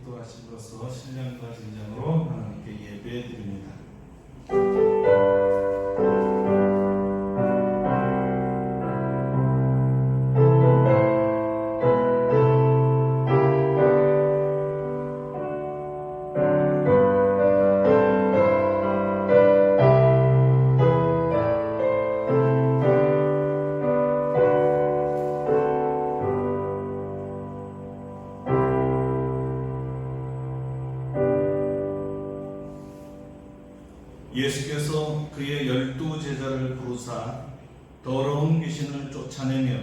인도하심으로써 신령과 진정으로 하나님께 예배드립니다. 예수께서 그의 12제자를 부르사 더러운 귀신을 쫓아내며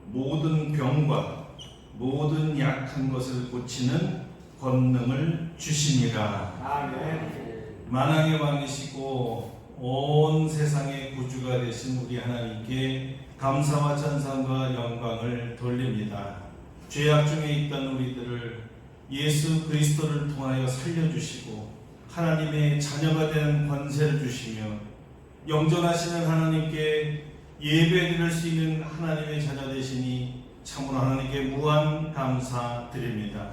모든 병과 모든 약한 것을 고치는 권능을 주시니라. 아멘. 만왕의 왕이시고 온 세상의 구주가 되신 우리 하나님께 감사와 찬송과 영광을 돌립니다. 죄악 중에 있던 우리들을 예수 그리스도를 통하여 살려주시고 하나님의 자녀가 된 권세를 주시며 영존하시는 하나님께 예배드릴 수 있는 하나님의 자녀 되시니 참으로 하나님께 무한 감사드립니다.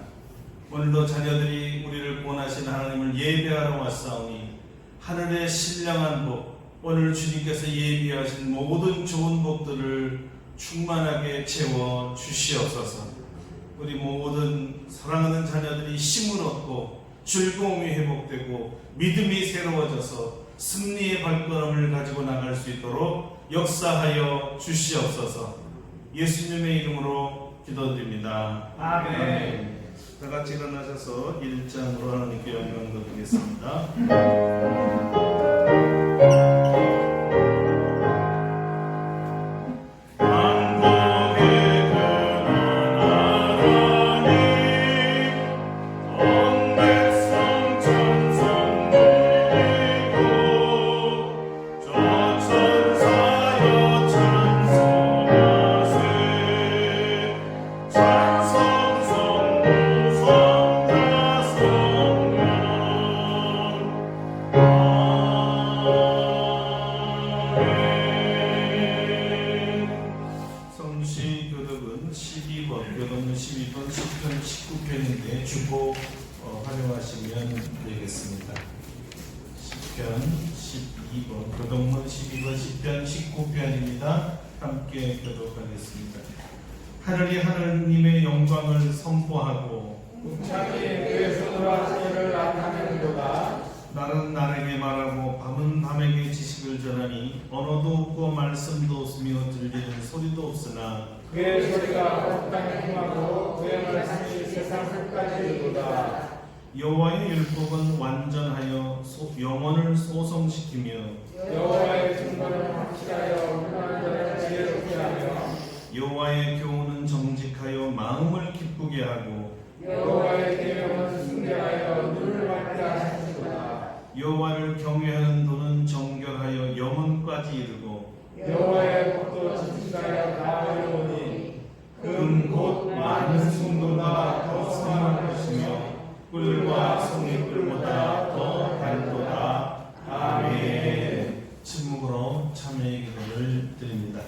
오늘도 자녀들이 우리를 구원하신 하나님을 예배하러 왔사오니 하늘의 신령한 복, 오늘 주님께서 예비하신 모든 좋은 복들을 충만하게 채워 주시옵소서. 우리 모든 사랑하는 자녀들이 힘을 얻고 즐거움이 회복되고 믿음이 새로워져서 승리의 발걸음을 가지고 나갈 수 있도록 역사하여 주시옵소서. 예수님의 이름으로 기도드립니다. 아멘. 다 같이 일어나셔서 1장으로 하나님께 영광 돌리겠습니다. 성시교독은 12번, 교독은 12번, 10편, 19편인데 주보 활용하시면 되겠습니다. 10편, 12번, 교독문 12번, 10편, 19편입니다. 함께 교독하겠습니다. 하늘이 하나님의 영광을 선포하고 궁창이 그의 손으로 하신 일을 나타내는도다. 날은 날에게 말하고 밤은 밤에게 지식을 전하니 언어도 없고 말씀도 없으며 들리는 소리도 없으나 그의 소리가 온 땅에 통하고 그의 말씀이 세상 끝까지 이르도다. 여호와의 율법은 완전하여 영혼을 소성시키며 여호와의 증거는 확실하여 불안한 자를 지혜롭게 하며 여호와의 교훈은 정직하여 마음을 기쁘게 하고 여호와의 계명은 숭배하여 눈을 밝게 하시는도다. 여호와를 경외하는 도는 정결하여 영혼까지 이르고 여호와의 법도 진실하여 다 이루오니 금 곧 많은 순금보다 더 선한 것이며 꿀과 송이꿀보다 더 달도다. 아멘. 침묵으로 참회의 기도를 드립니다.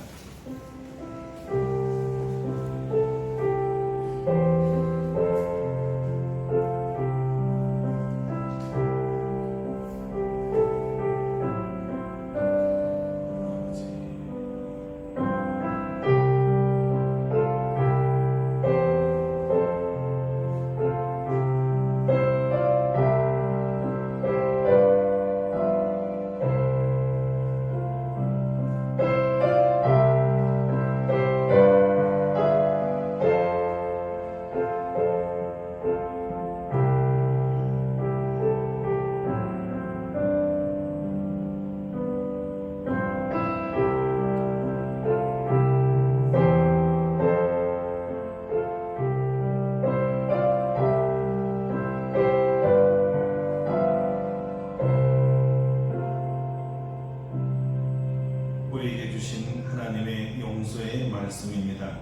우리에게 주신 하나님의 용서의 말씀입니다.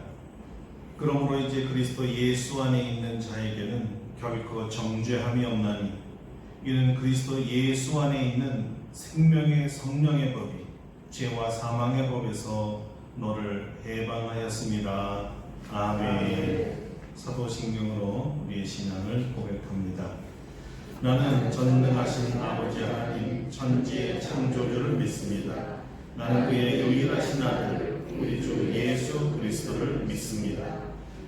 그러므로 이제 그리스도 예수 안에 있는 자에게는 결코 정죄함이 없나니 이는 그리스도 예수 안에 있는 생명의 성령의 법이 죄와 사망의 법에서 너를 해방하였습니다. 아멘. 사도신경으로 우리의 신앙을 고백합니다. 나는 전능하신 아버지 하나님 천지의 창조주를 믿습니다. 나는 그의 유일하신 아들 우리 주 예수 그리스도를 믿습니다.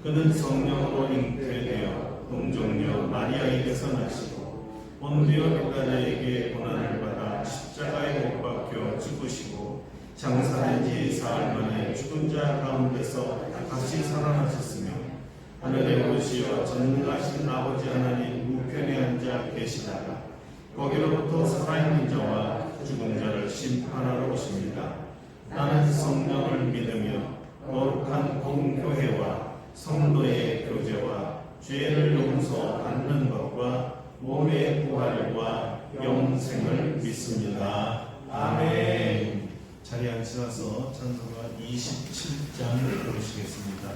그는 성령으로 잉태되어 동정녀 마리아에게서 나시고 본디오 빌라도에게 고난을 받아 십자가에 못 박혀 죽으시고 장사된 지 사흘 만에 죽은 자 가운데서 다시 살아나셨으며 하늘에 오르시어 전능하신 아버지 하나님 우편에 앉아 계시다가 거기로부터 살아있는 자와 죽은 자를 심판하러 오십니다. 나는 성령을 믿으며 거룩한 공교회와 성도의 교제와 죄를 용서받는 것과 몸의 부활과 영생을 믿습니다. 아멘. 자리에 앉으셔서 찬송가 27장을 부르시겠습니다.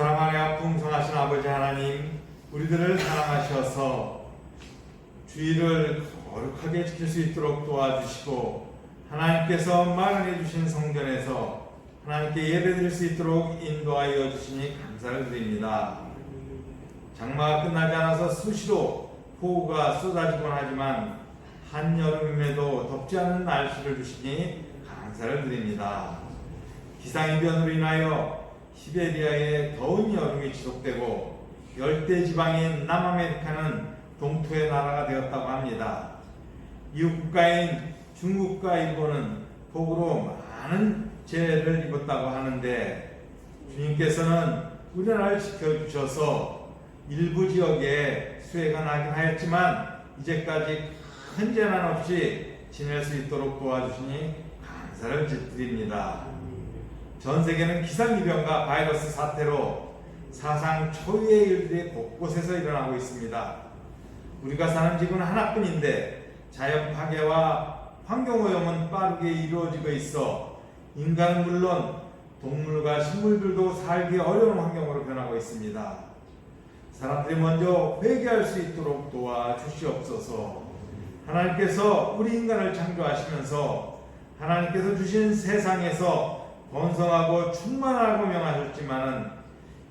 사랑하여 풍성하신 아버지 하나님, 우리들을 사랑하셔서 주의를 거룩하게 지킬 수 있도록 도와주시고 하나님께서 마련해 주신 성전에서 하나님께 예배드릴 수 있도록 인도하여 주시니 감사를 드립니다. 장마가 끝나지 않아서 수시로 폭우가 쏟아지곤 하지만 한여름임에도 덥지 않은 날씨를 주시니 감사를 드립니다. 기상이변으로 인하여 시베리아의 더운 여름이 지속되고 열대지방인 남아메리카는 동토의 나라가 되었다고 합니다. 이웃 국가인 중국과 일본은 폭우로 많은 죄를 입었다고 하는데 주님께서는 우리나라를 지켜주셔서 일부 지역에 수해가 나긴 하였지만 이제까지 큰 재난 없이 지낼 수 있도록 도와주시니 감사를 드립니다. 전 세계는 기상이변과 바이러스 사태로 사상 초유의 일들이 곳곳에서 일어나고 있습니다. 우리가 사는 지구는 하나뿐인데 자연 파괴와 환경오염은 빠르게 이루어지고 있어 인간은 물론 동물과 식물들도 살기 어려운 환경으로 변하고 있습니다. 사람들이 먼저 회개할 수 있도록 도와주시옵소서. 하나님께서 우리 인간을 창조하시면서 하나님께서 주신 세상에서 번성하고 충만하고 명하셨지만은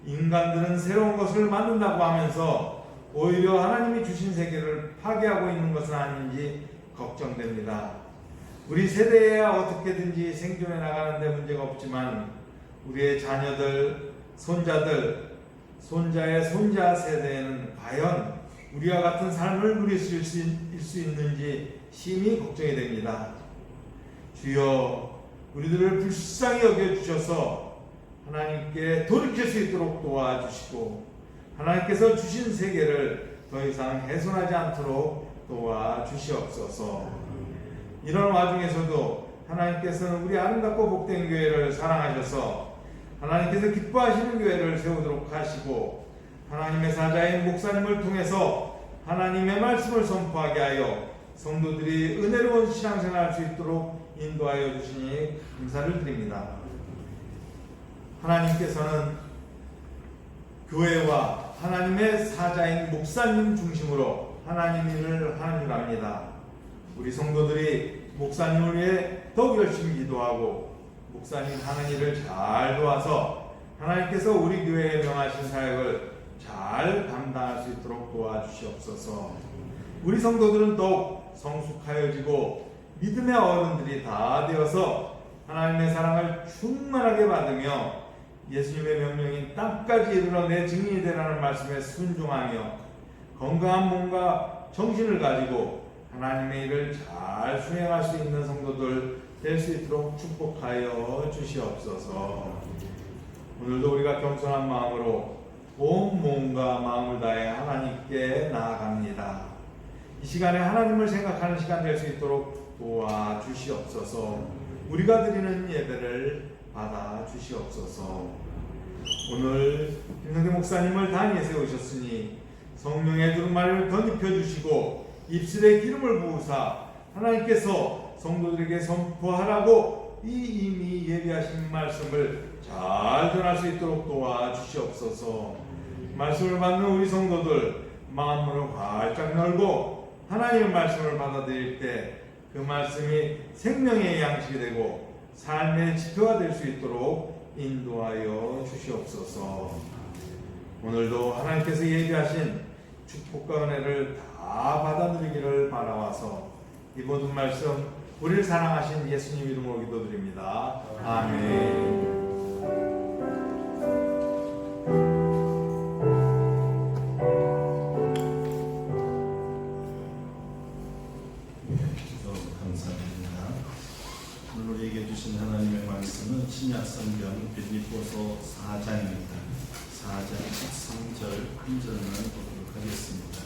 인간들은 새로운 것을 만든다고 하면서 오히려 하나님이 주신 세계를 파괴하고 있는 것은 아닌지 걱정됩니다. 우리 세대에야 어떻게든지 생존해 나가는 데 문제가 없지만 우리의 자녀들, 손자들, 손자의 손자 세대에는 과연 우리와 같은 삶을 누릴 수 있는지 심히 걱정이 됩니다. 주여, 우리들을 불쌍히 여겨주셔서 하나님께 돌이킬 수 있도록 도와주시고 하나님께서 주신 세계를 더 이상 훼손하지 않도록 도와주시옵소서. 이런 와중에서도 하나님께서는 우리 아름답고 복된 교회를 사랑하셔서 하나님께서 기뻐하시는 교회를 세우도록 하시고 하나님의 사자인 목사님을 통해서 하나님의 말씀을 선포하게 하여 성도들이 은혜로운 신앙생활을 할 수 있도록 인도하여 주시니 감사를 드립니다. 하나님께서는 교회와 하나님의 사자인 목사님 중심으로 하나님 일을 하는 줄 압니다. 우리 성도들이 목사님을 위해 더욱 열심히 기도하고 목사님 하는 일을 잘 도와서 하나님께서 우리 교회에 명하신 사역을 잘 감당할 수 있도록 도와주시옵소서. 우리 성도들은 더욱 성숙하여지고 믿음의 어른들이 다 되어서 하나님의 사랑을 충만하게 받으며 예수님의 명령인 땅까지 이르러 내 증인이 되라는 말씀에 순종하며 건강한 몸과 정신을 가지고 하나님의 일을 잘 수행할 수 있는 성도들 될 수 있도록 축복하여 주시옵소서. 오늘도 우리가 겸손한 마음으로 온 몸과 마음을 다해 하나님께 나아갑니다. 이 시간에 하나님을 생각하는 시간 될 수 있도록 도와주시옵소서. 우리가 드리는 예배를 받아 주시옵소서. 오늘 김성대 목사님을 단위에 세우셨으니 성령의 두루마리를 덧입혀 주시고 입술에 기름을 부으사 하나님께서 성도들에게 선포하라고 이미 예비하신 말씀을 잘 전할 수 있도록 도와주시옵소서. 말씀을 받는 우리 성도들 마음으로 활짝 열고 하나님의 말씀을 받아들일 때 그 말씀이 생명의 양식이 되고 삶의 지표가 될 수 있도록 인도하여 주시옵소서. 오늘도 하나님께서 예비하신 축복과 은혜를 다 받아 누리기를 바라와서 이 모든 말씀 우리를 사랑하신 예수님 이름으로 기도드립니다. 아멘. 오늘 우리에게 주신 하나님의 말씀은 신약성경 빌립보서 4장입니다. 4장 13절 한 절만 보도록 하겠습니다.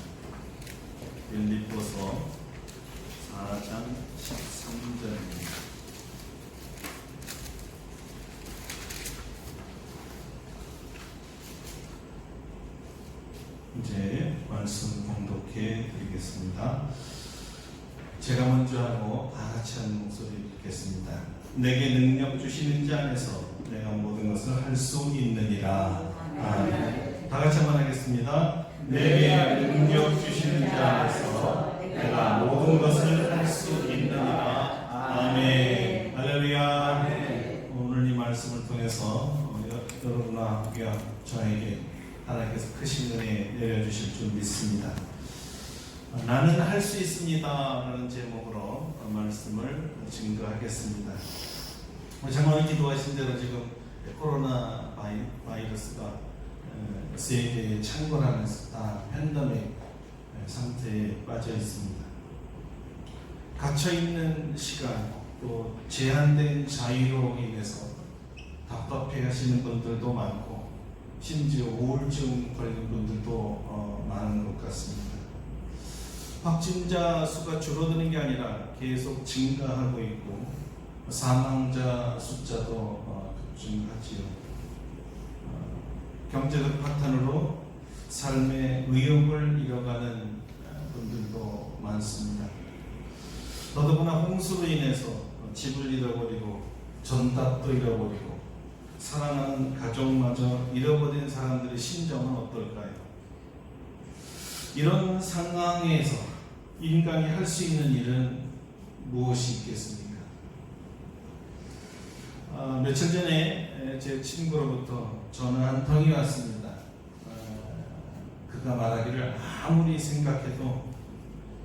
빌립보서 4장 13절입니다. 이제 말씀 봉독해 드리겠습니다. 제가 먼저 하고 다 같이 한 목소리 듣겠습니다. 내게 능력 주시는 자 안에서 내가 모든 것을 할 수 있느니라. 아멘. 다 같이 한번 하겠습니다. 내게 능력 주시는 자 안에서 내가 모든 것을 할 수 있느니라. 아멘. 할렐루야. 오늘 이 말씀을 통해서 여러분과 저에게 하나님께서 크신 은혜 내려주실 줄 믿습니다. 나는 할 수 있습니다 라는 제목으로 말씀을 증거하겠습니다. 장로님 기도하신 대로 지금 코로나 바이러스가 세계에 창궐하면서 다 팬데믹 상태에 빠져 있습니다. 갇혀있는 시간, 또 제한된 자유로 인해서 답답해 하시는 분들도 많고 심지어 우울증 걸린 분들도 많은 것 같습니다. 확진자 수가 줄어드는 게 아니라 계속 증가하고 있고 사망자 숫자도 급증하지요. 경제적 파탄으로 삶의 의욕을 잃어가는 분들도 많습니다. 더더구나 홍수로 인해서 집을 잃어버리고 전답도 잃어버리고 사랑하는 가족마저 잃어버린 사람들의 심정은 어떨까요? 이런 상황에서 인간이 할 수 있는 일은 무엇이 있겠습니까? 며칠 전에 제 친구로부터 전화 한 통이 왔습니다. 그가 말하기를 아무리 생각해도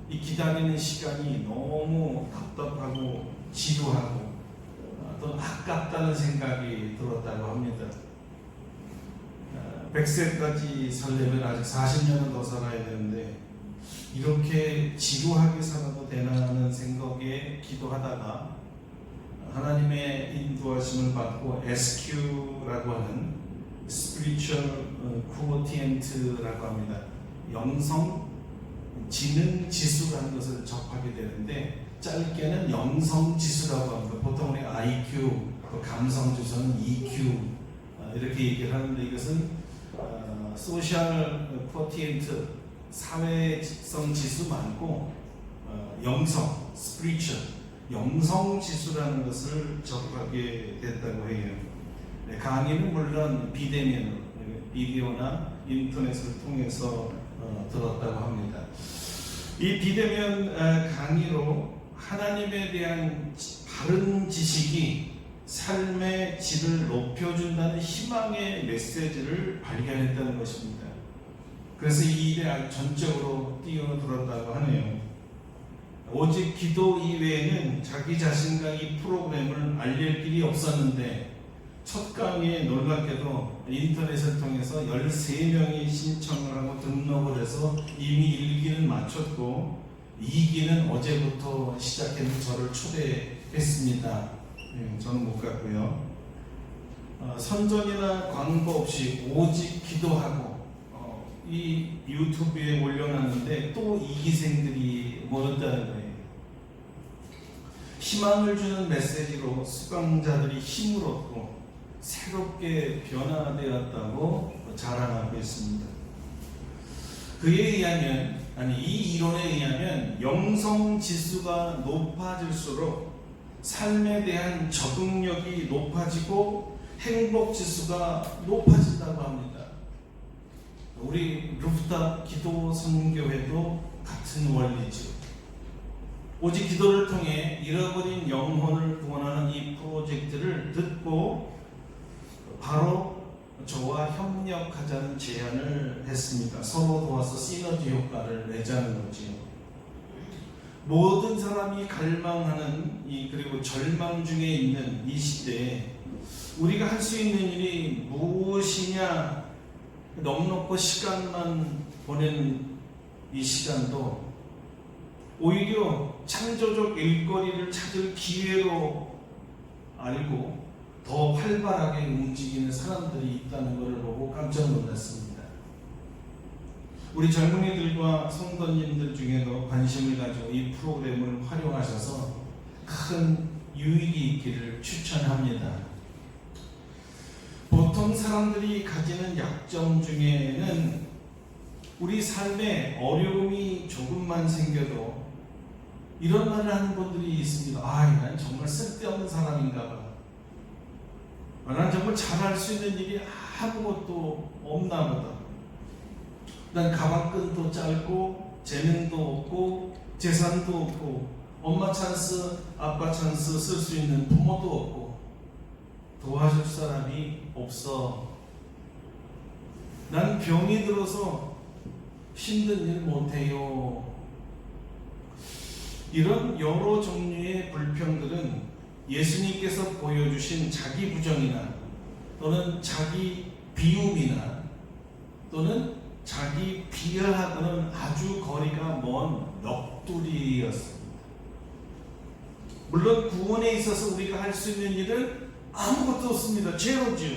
이 기다리는 시간이 너무 답답하고 지루하고 또 아깝다는 생각이 들었다고 합니다. 100세까지 살려면 아직 40년은 더 살아야 되는데 이렇게 지루하게 살아도 되나는 생각에 기도하다가 하나님의 인도하심을 받고 SQ라고 하는 Spiritual Quotient라고 합니다. 영성 지능 지수라는 것을 접하게 되는데 짧게는 영성 지수라고 합니다. 보통 우리 IQ, 감성 지수는 EQ 이렇게 얘기를 하는데 이것은 소셜 쿼티엔트 사회성 지수 말고 영성 spiritual 영성 지수라는 것을 접하게 됐다고 해요. 강의는 물론 비디오나 인터넷을 통해서 들었다고 합니다. 이 비대면 강의로 하나님에 대한 바른 지식이 삶의 질을 높여준다는 희망의 메시지를 발견했다는 것입니다. 그래서 이 일에 아주 전적으로 뛰어들었다고 하네요. 오직 기도 이외에는 자기 자신과 이 프로그램을 알릴 길이 없었는데 첫 강의에 놀랍게도 인터넷을 통해서 13명이 신청을 하고 등록을 해서 이미 1기는 마쳤고 2기는 어제부터 시작해서 저를 초대했습니다. 저는 못 갔고요. 선전이나 광고 없이 오직 기도하고 이 유튜브에 올려놨는데 또 이기생들이 모였다는 거예요. 희망을 주는 메시지로 수강자들이 힘을 얻고 새롭게 변화되었다고 자랑하고 있습니다. 그에 의하면 이 이론에 의하면 영성 지수가 높아질수록 삶에 대한 적응력이 높아지고 행복 지수가 높아진다고 합니다. 우리 루프탑 기도 선교회도 같은 원리죠. 오직 기도를 통해 잃어버린 영혼을 구원하는 이 프로젝트를 듣고 바로 저와 협력하자는 제안을 했습니다. 서로 도와서 시너지 효과를 내자는 거지요. 모든 사람이 갈망하는 그리고 절망 중에 있는 이 시대에 우리가 할 수 있는 일이 무엇이냐 넉넉고 시간만 보내는 이 시간도 오히려 창조적 일거리를 찾을 기회로 알고 더 활발하게 움직이는 사람들이 있다는 것을 보고 깜짝 놀랐습니다. 우리 젊은이들과 성도님들 중에도 관심을 가지고 이 프로그램을 활용하셔서 큰 유익이 있기를 추천합니다. 보통 사람들이 가지는 약점 중에는 우리 삶에 어려움이 조금만 생겨도 이런 말을 하는 분들이 있습니다. 난 정말 쓸데없는 사람인가 봐. 난 정말 잘할 수 있는 일이 아무것도 없나 보다. 난 가방끈도 짧고 재능도 없고 재산도 없고 엄마 찬스 아빠 찬스 쓸 수 있는 부모도 없고 도와줄 사람이 없어. 난 병이 들어서 힘든 일 못해요. 이런 여러 종류의 불평들은 예수님께서 보여주신 자기 부정이나 또는 자기 비움이나 또는 자기 비하하고는 아주 거리가 먼 넋두리였습니다. 물론 구원에 있어서 우리가 할 수 있는 일은 아무것도 없습니다. 제로지요.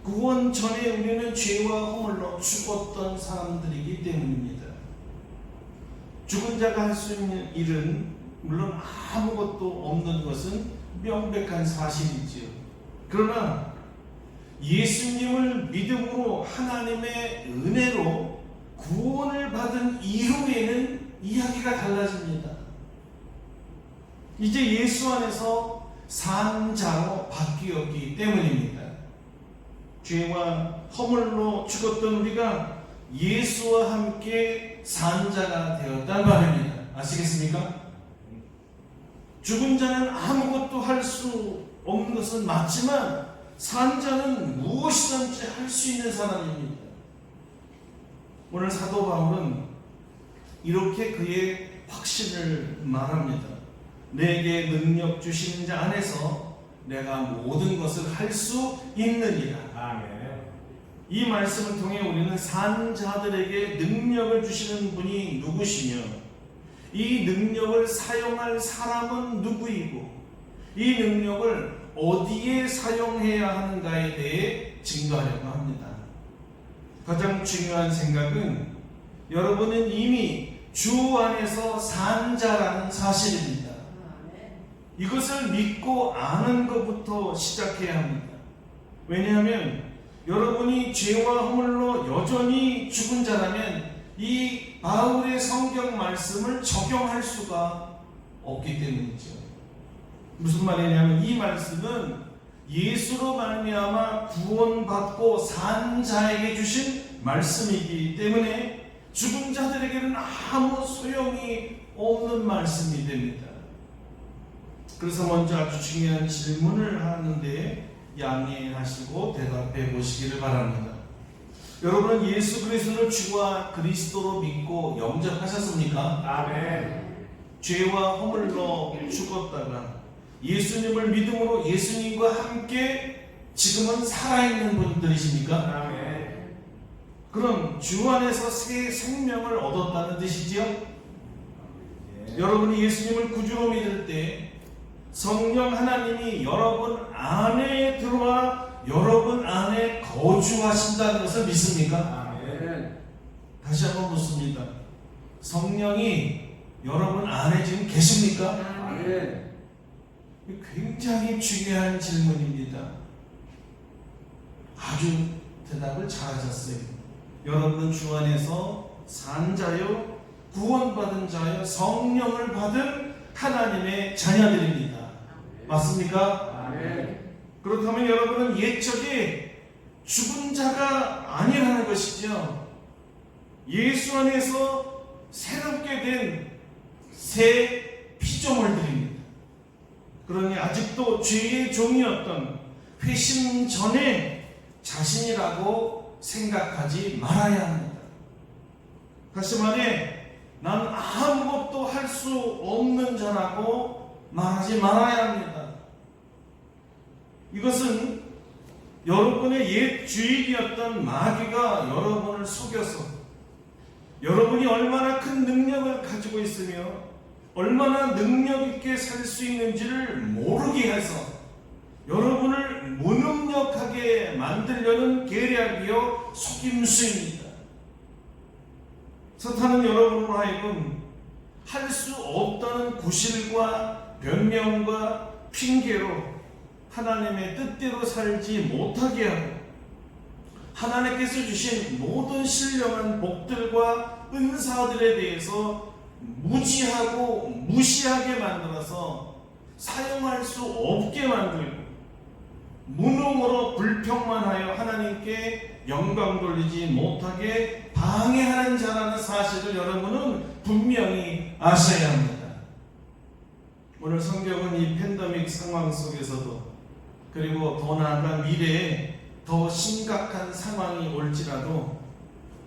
구원 전에 우리는 죄와 허물로 죽었던 사람들이기 때문입니다. 죽은 자가 할 수 있는 일은 물론 아무것도 없는 것은 명백한 사실이지요. 그러나 예수님을 믿음으로 하나님의 은혜로 구원을 받은 이후에는 이야기가 달라집니다. 이제 예수 안에서 산 자로 바뀌었기 때문입니다. 죄와 허물로 죽었던 우리가 예수와 함께 산 자가 되었단 말입니다. 아시겠습니까? 죽은 자는 아무것도 할 수 없는 것은 맞지만 산 자는 무엇이든지 할 수 있는 사람입니다. 오늘 사도 바울은 이렇게 그의 확신을 말합니다. 내게 능력 주시는 자 안에서 내가 모든 것을 할 수 있느니라. 아멘. 이 말씀을 통해 우리는 산 자들에게 능력을 주시는 분이 누구시며 이 능력을 사용할 사람은 누구이고 이 능력을 어디에 사용해야 하는가에 대해 증거하려고 합니다. 가장 중요한 생각은 여러분은 이미 주 안에서 산 자라는 사실입니다. 이것을 믿고 아는 것부터 시작해야 합니다. 왜냐하면 여러분이 죄와 허물로 여전히 죽은 자라면 이 바울의 성경 말씀을 적용할 수가 없기 때문이죠. 무슨 말이냐면 이 말씀은 예수로 말미암아 구원받고 산 자에게 주신 말씀이기 때문에 죽은 자들에게는 아무 소용이 없는 말씀이 됩니다. 그래서 먼저 아주 중요한 질문을 하는데 양해하시고 대답해 보시기를 바랍니다. 여러분은 예수 그리스도를 주와 그리스도로 믿고 영접하셨습니까? 아멘. 죄와 허물로 죽었다가 예수님을 믿음으로 예수님과 함께 지금은 살아있는 분들이십니까? 아멘. 그럼 주 안에서 새 생명을 얻었다는 뜻이지요? 여러분이 예수님을 구주로 믿을 때 성령 하나님이 여러분 안에 들어와 여러분 안에 거주하신다는 것을 믿습니까? 아멘. 다시 한번 묻습니다. 성령이 여러분 안에 지금 계십니까? 아멘. 굉장히 중요한 질문입니다. 아주 대답을 잘하셨어요. 여러분은 주 안에서 산 자요, 구원받은 자요, 성령을 받은 하나님의 자녀들입니다. 맞습니까? 아멘. 그렇다면 여러분은 옛적에 죽은 자가 아니라는 것이죠. 예수 안에서 새롭게 된 새 피조물들입니다. 그러니 아직도 죄의 종이었던 회심 전에 자신이라고 생각하지 말아야 합니다. 다시 말해, 난 아무것도 할 수 없는 자라고 말하지 말아야 합니다. 이것은 여러분의 옛 주일이었던 마귀가 여러분을 속여서 여러분이 얼마나 큰 능력을 가지고 있으며 얼마나 능력 있게 살 수 있는지를 모르게 해서 여러분을 무능력하게 만들려는 계략이요 속임수입니다. 사탄은 여러분으로 하여금 할 수 없다는 구실과 변명과 핑계로 하나님의 뜻대로 살지 못하게 하고 하나님께서 주신 모든 신령한 복들과 은사들에 대해서 무지하고 무시하게 만들어서 사용할 수 없게 만들고 무능으로 불평만 하여 하나님께 영광 돌리지 못하게 방해하는 자라는 사실을 여러분은 분명히 아셔야 합니다. 오늘 성경은 이 팬데믹 상황 속에서도 그리고 더 나아가 미래에 더 심각한 상황이 올지라도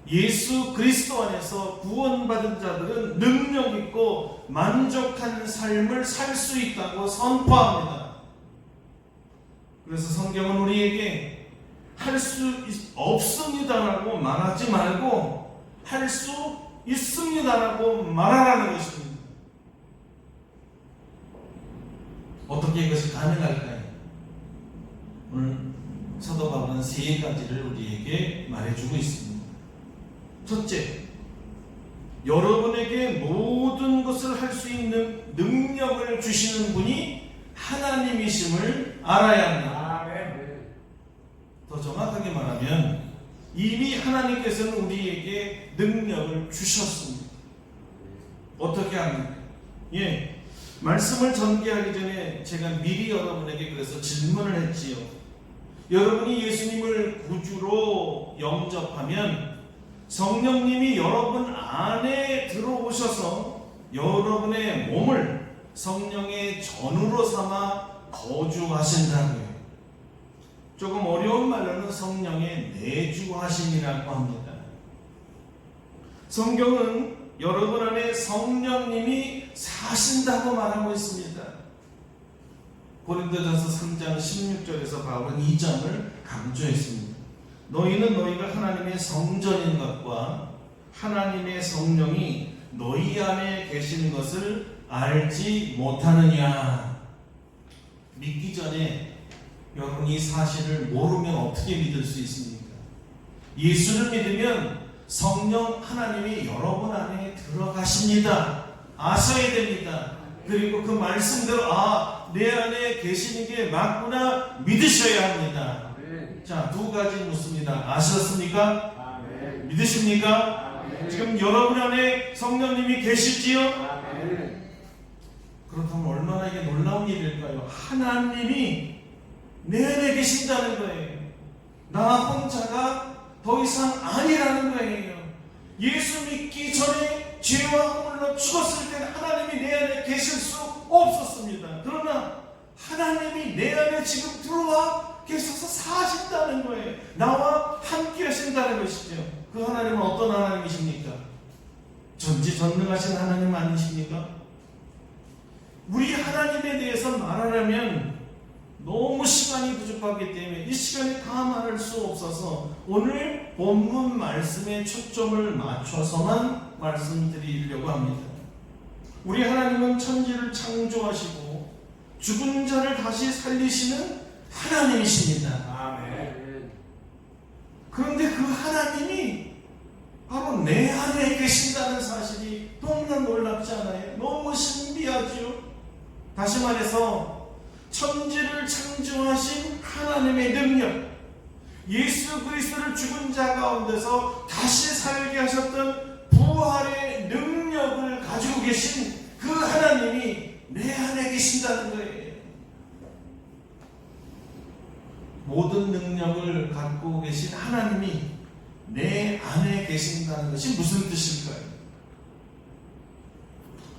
예수 그리스도 안에서 구원받은 자들은 능력 있고 만족한 삶을 살 수 있다고 선포합니다. 그래서 성경은 우리에게 할 수 없습니다라고 말하지 말고 할 수 있습니다라고 말하라는 것입니다. 어떻게 이것이 가능할까요? 오늘 사도 바울은 세 가지를 우리에게 말해주고 있습니다. 첫째, 여러분에게 모든 것을 할 수 있는 능력을 주시는 분이 하나님이심을 알아야 합니다. 아멘. 더 정확하게 말하면 이미 하나님께서는 우리에게 능력을 주셨습니다. 어떻게 합니까? 말씀을 전개하기 전에 제가 미리 여러분에게 그래서 질문을 했지요. 여러분이 예수님을 구주로 영접하면 성령님이 여러분 안에 들어오셔서 여러분의 몸을 성령의 전으로 삼아 거주하신다고요. 조금 어려운 말로는 성령의 내주하심이라고 합니다. 성경은 여러분 안에 성령님이 사신다고 말하고 있습니다. 고린도전서 3장 16절에서 바울은 이 점을 강조했습니다. 너희는 너희가 하나님의 성전인 것과 하나님의 성령이 너희 안에 계신 것을 알지 못하느냐. 믿기 전에 여러분이 이 사실을 모르면 어떻게 믿을 수 있습니까? 예수를 믿으면 성령 하나님이 여러분 안에 들어가십니다. 아셔야 됩니다. 그리고 그 말씀대로 내 안에 계시는 게 맞구나 믿으셔야 합니다. 아멘. 자, 두 가지 묻습니다. 아셨습니까? 아멘. 믿으십니까? 아멘. 지금 여러분 안에 성령님이 계시지요? 아멘. 그렇다면 얼마나 이게 놀라운 일일까요? 하나님이 내 안에 계신다는 거예요. 나 혼자가 더 이상 아니라는 거예요. 예수 믿기 전에 죄와 허물로 죽었을 때는 하나님이 내 안에 계실 수 없었습니다. 그러나 하나님이 내 안에 지금 들어와 계셔서 사신다는 거예요. 나와 함께 하신다는 것이죠. 그 하나님은 어떤 하나님이십니까? 전지전능하신 하나님 아니십니까? 우리 하나님에 대해서 말하려면 너무 시간이 부족하기 때문에 이 시간에 다 말할 수 없어서 오늘 본문 말씀에 초점을 맞춰서만 말씀드리려고 합니다. 우리 하나님은 천지를 창조하시고 죽은 자를 다시 살리시는 하나님이십니다. 아멘. 그런데 그 하나님이 바로 내 안에 계신다는 사실이 너무나 놀랍지 않아요? 너무 신비하죠? 다시 말해서 천지를 창조하신 하나님의 능력, 예수 그리스도를 죽은 자 가운데서 다시 살게 하셨던 부활의 능력을 가지고 계신 그 하나님이 내 안에 계신다는 거예요. 모든 능력을 갖고 계신 하나님이 내 안에 계신다는 것이 무슨 뜻일까요?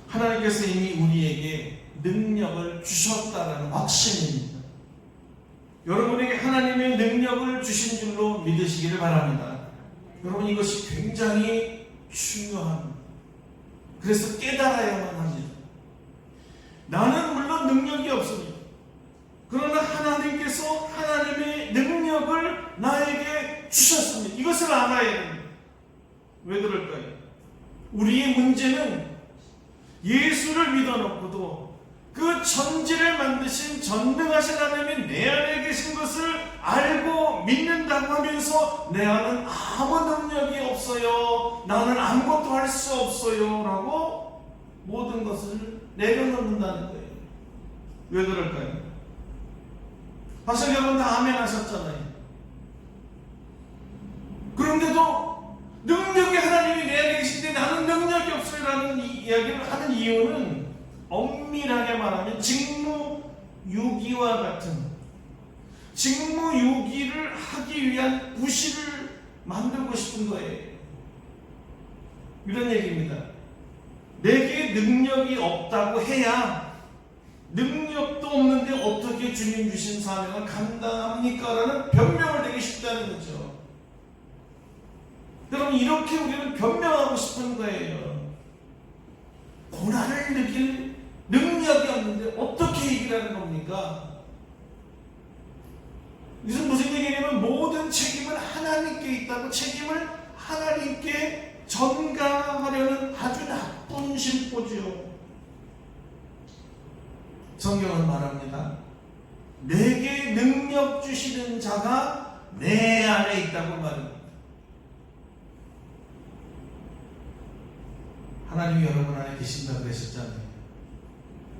하나님께서 이미 우리에게 능력을 주셨다는 확신입니다. 여러분에게 하나님의 능력을 주신 줄로 믿으시기를 바랍니다. 여러분, 이것이 굉장히 중요합니다. 그래서 깨달아야만 합니다. 나는 물론 능력이 없습니다. 그러나 하나님께서 하나님의 능력을 나에게 주셨습니다. 이것을 알아야 됩니다. 왜 그럴까요? 우리의 문제는 예수를 믿어놓고도 그 천지를 만드신 전능하신 하나님이 내 안에 계신 것을 알고 믿는다고 하면서 내 안은 아무 능력이 없어요, 나는 아무것도 할 수 없어요 라고 모든 것을 내려놓는다는 거예요. 왜 그럴까요? 사실 여러분 다 아멘 하셨잖아요. 그런데도 능력의 하나님이 내 안에 계신데 나는 능력이 없어요 라는 이야기를 하는 이유는 엄밀하게 말하면 직무유기와 같은, 직무유기를 하기 위한 구실을 만들고 싶은 거예요. 이런 얘기입니다. 내게 능력이 없다고 해야 능력도 없는데 어떻게 주님 주신 사명을 감당합니까? 라는 변명을 내기 쉽다는 거죠. 여러분, 이렇게 우리는 변명하고 싶은 거예요. 고난을 느낄 능력이 없는데 어떻게 이기라는 겁니까? 이것은 무슨 얘기냐면 모든 책임은 하나님께 있다고 책임을 하나님께 전가하려는 아주 나쁜 심보죠. 성경은 말합니다. 내게 능력 주시는 자가 내 안에 있다고 말합니다. 하나님이 여러분 안에 계신다고 그러셨잖아요.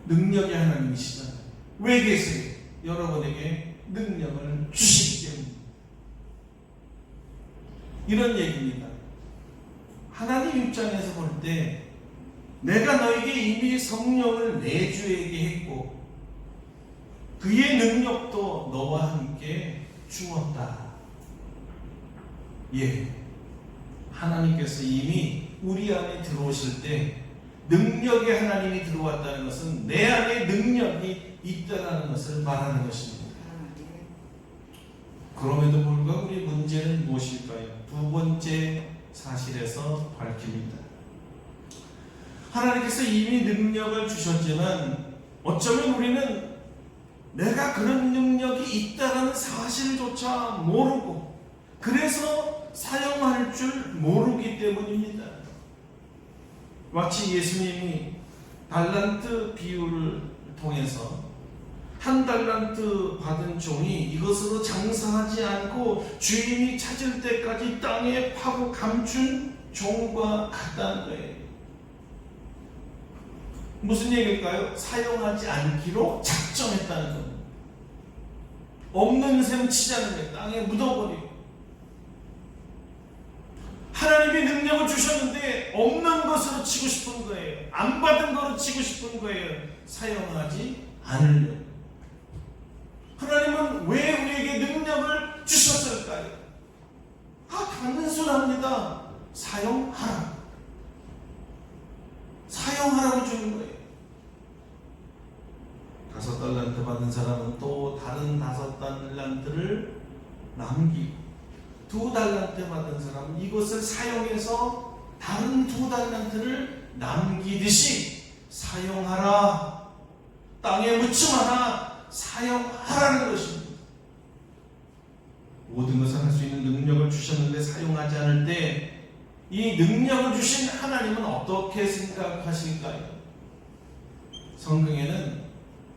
능력의 하나님이시잖아요. 왜 계세요? 여러분에게 능력을 주시기 때문에. 이런 얘기입니다. 하나님 입장에서 볼 때 내가 너에게 이미 성령을 내주에게 했고 그의 능력도 너와 함께 주었다. 예, 하나님께서 이미 우리 안에 들어오실 때 능력의 하나님이 들어왔다는 것은 내 안에 능력이 있다는 것을 말하는 것입니다. 그럼에도 불구하고 우리 문제는 무엇일까요? 두 번째 사실에서 밝힙니다. 하나님께서 이미 능력을 주셨지만 어쩌면 우리는 내가 그런 능력이 있다는 사실조차 모르고 그래서 사용할 줄 모르기 때문입니다. 마치 예수님이 달란트 비유를 통해서 한 달란트 받은 종이 이것으로 장사하지 않고 주인이 찾을 때까지 땅에 파고 감춘 종과 같다는 거예요. 무슨 얘기일까요? 사용하지 않기로 작정했다는 겁니다. 없는 셈 치자는 거예요. 땅에 묻어버리고. 하나님이 능력을 주셨는데 없는 것으로 치고 싶은 거예요. 안 받은 거로 치고 싶은 거예요. 사용하지 않으려고. 하나님은 왜 우리에게 능력을 주셨을까요? 단순합니다. 사용하라. 사용하라고 주는 거예요. 5달란트 받은 사람은 또 다른 5달란트를 남기고 2달란트 받은 사람은 이것을 사용해서 다른 2달란트를 남기듯이 사용하라. 땅에 묻지 마라. 사용하라는 것입니다. 모든 것을 할 수 있는 능력을 주셨는데 사용하지 않을 때 이 능력을 주신 하나님은 어떻게 생각하실까요? 성경에는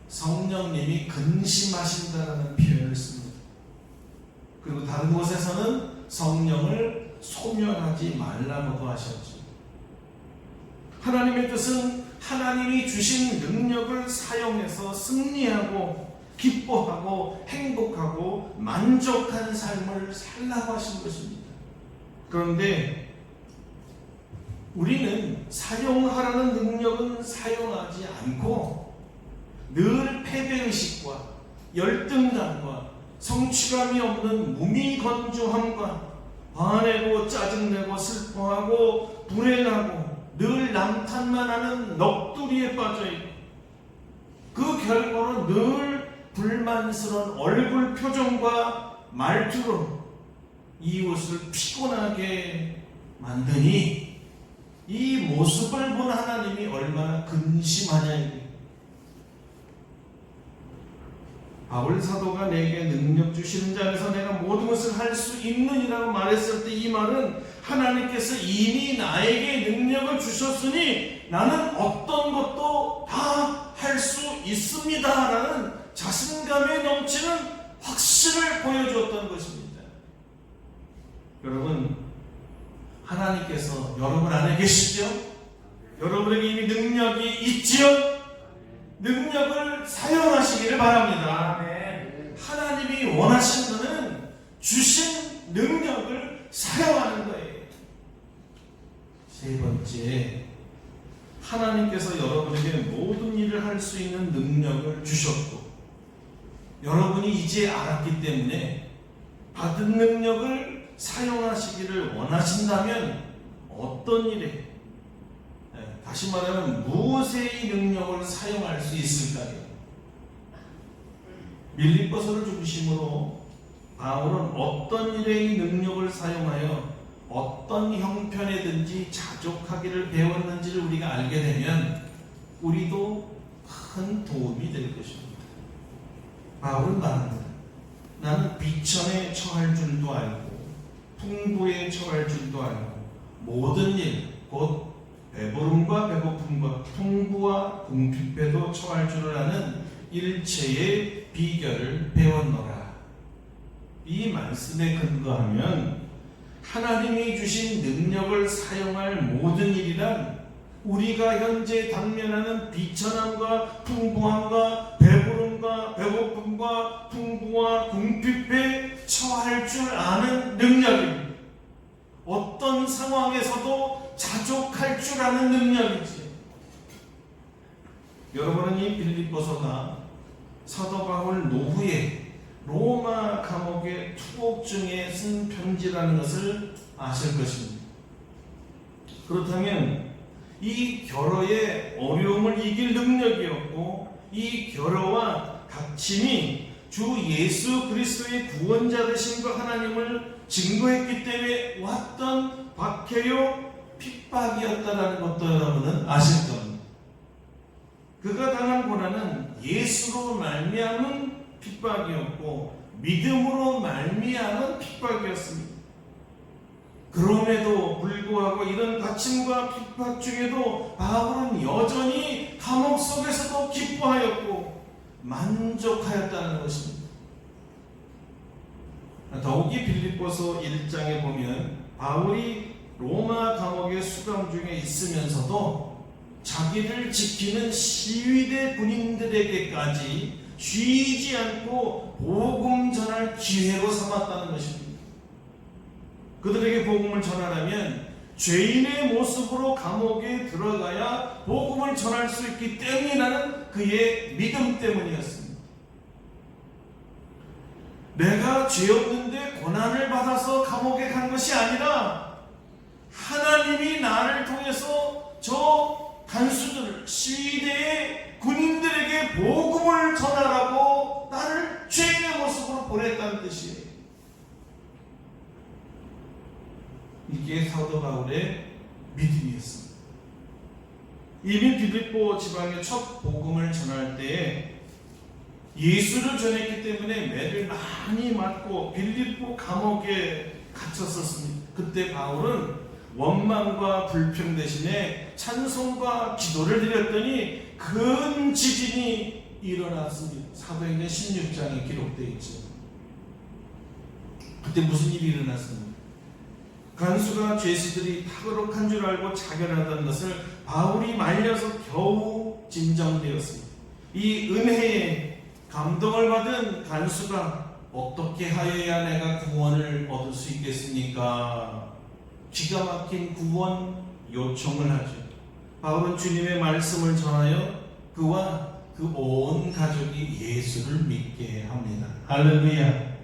성령님이 근심하신다는 표현을 씁니다. 그리고 다른 곳에서는 성령을 소멸하지 말라고도 하셨죠. 하나님의 뜻은 하나님이 주신 능력을 사용해서 승리하고 기뻐하고 행복하고 만족한 삶을 살라고 하신 것입니다. 그런데 우리는 사용하라는 능력은 사용하지 않고 늘 패배의식과 열등감과 성취감이 없는 무미건조함과 화내고 짜증내고 슬퍼하고 불행하고 늘 남탓만 하는 넋두리에 빠져있고 그 결과로 늘 불만스러운 얼굴 표정과 말투로 이웃을 피곤하게 만드니 이 모습을 본 하나님이 얼마나 근심하냐. 바울 사도가 내게 능력 주시는 자에서 내가 모든 것을 할 수 있느니라고 말했을 때 이 말은 하나님께서 이미 나에게 능력을 주셨으니 나는 어떤 것도 다 할 수 있습니다 라는 자신감에 넘치는 확신을 보여주었던 것입니다. 여러분, 하나님께서 여러분 안에 계시죠? 여러분에게 이미 능력이 있지요? 능력을 사용하시기를 바랍니다. 하나님이 원하시는 것은 주신 능력을 사용하는 거예요. 세 번째, 하나님께서 여러분에게 모든 일을 할 수 있는 능력을 주셨고 여러분이 이제 알았기 때문에 받은 능력을 사용하시기를 원하신다면 어떤 일에, 다시 말하면 무엇의 능력을 사용할 수 있을까요? 빌립보서를 중심으로 바울은 어떤 일의 능력을 사용하여 어떤 형편에든지 자족하기를 배웠는지를 우리가 알게 되면 우리도 큰 도움이 될 것입니다. 바울은 말합니다. 나는 비천에 처할 줄도 알고 풍부에 처할 줄도 알고 모든 일, 곧 배부름과 배고픔과 풍부와 궁핍에도 처할 줄을 아는 일체의 비결을 배웠노라. 이 말씀에 근거하면 하나님이 주신 능력을 사용할 모든 일이란 우리가 현재 당면하는 비천함과 풍부함과 배부름과 배고픔과 풍부와 궁핍에 처할 줄 아는 능력입니다. 어떤 상황에서도 자족할 줄 아는 능력이지. 여러분은 이 빌립보서가 사도 바울 노후에 로마 감옥의 투옥 중에 쓴 편지라는 것을 아실 것입니다. 그렇다면 이 결어의 어려움을 이길 능력이었고 이 결어와 닥침이 주 예수 그리스도의 구원자 되심과 하나님을 증거했기 때문에 왔던 박해요 핍박이었다는 것도 여러분은 아실 겁니다. 그가 당한 고난은 예수로 말미암은 핍박이었고 믿음으로 말미암은 핍박이었습니다. 그럼에도 불구하고 이런 다침과 핍박 중에도 바울은 여전히 감옥 속에서도 기뻐하였고 만족하였다는 것입니다. 더욱이 빌립보서 1장에 보면 바울이 로마 감옥의 수감 중에 있으면서도 자기를 지키는 시위대 군인들에게까지 쉬지 않고 복음 전할 기회로 삼았다는 것입니다. 그들에게 복음을 전하려면 죄인의 모습으로 감옥에 들어가야 복음을 전할 수 있기 때문이라는 그의 믿음 때문이었습니다. 내가 죄 없는데 고난을 받아서 감옥에 간 것이 아니라 하나님이 나를 통해서 저 간수들, 시위대의 군인들에게 복음을 전하라고 나를 죄인의 모습으로 보냈다는 뜻이에요. 이게 사도 바울의 믿음이었습니다. 이미 빌립보 지방에 첫 복음을 전할 때에 예수를 전했기 때문에 매를 많이 맞고 빌립보 감옥에 갇혔었습니다. 그때 바울은 원망과 불평 대신에 찬송과 기도를 드렸더니 큰 지진이 일어났습니다. 사도행전 16장에 기록되어 있죠. 그때 무슨 일이 일어났습니까? 간수가 죄수들이 탁월한 줄 알고 자결하던 것을 바울이 말려서 겨우 진정되었습니다. 이 은혜에 감동을 받은 간수가 어떻게 하여야 내가 구원을 얻을 수 있겠습니까? 기가 막힌 구원 요청을 하죠. 바울은 주님의 말씀을 전하여 그와 그 온 가족이 예수를 믿게 합니다. 할렐루야.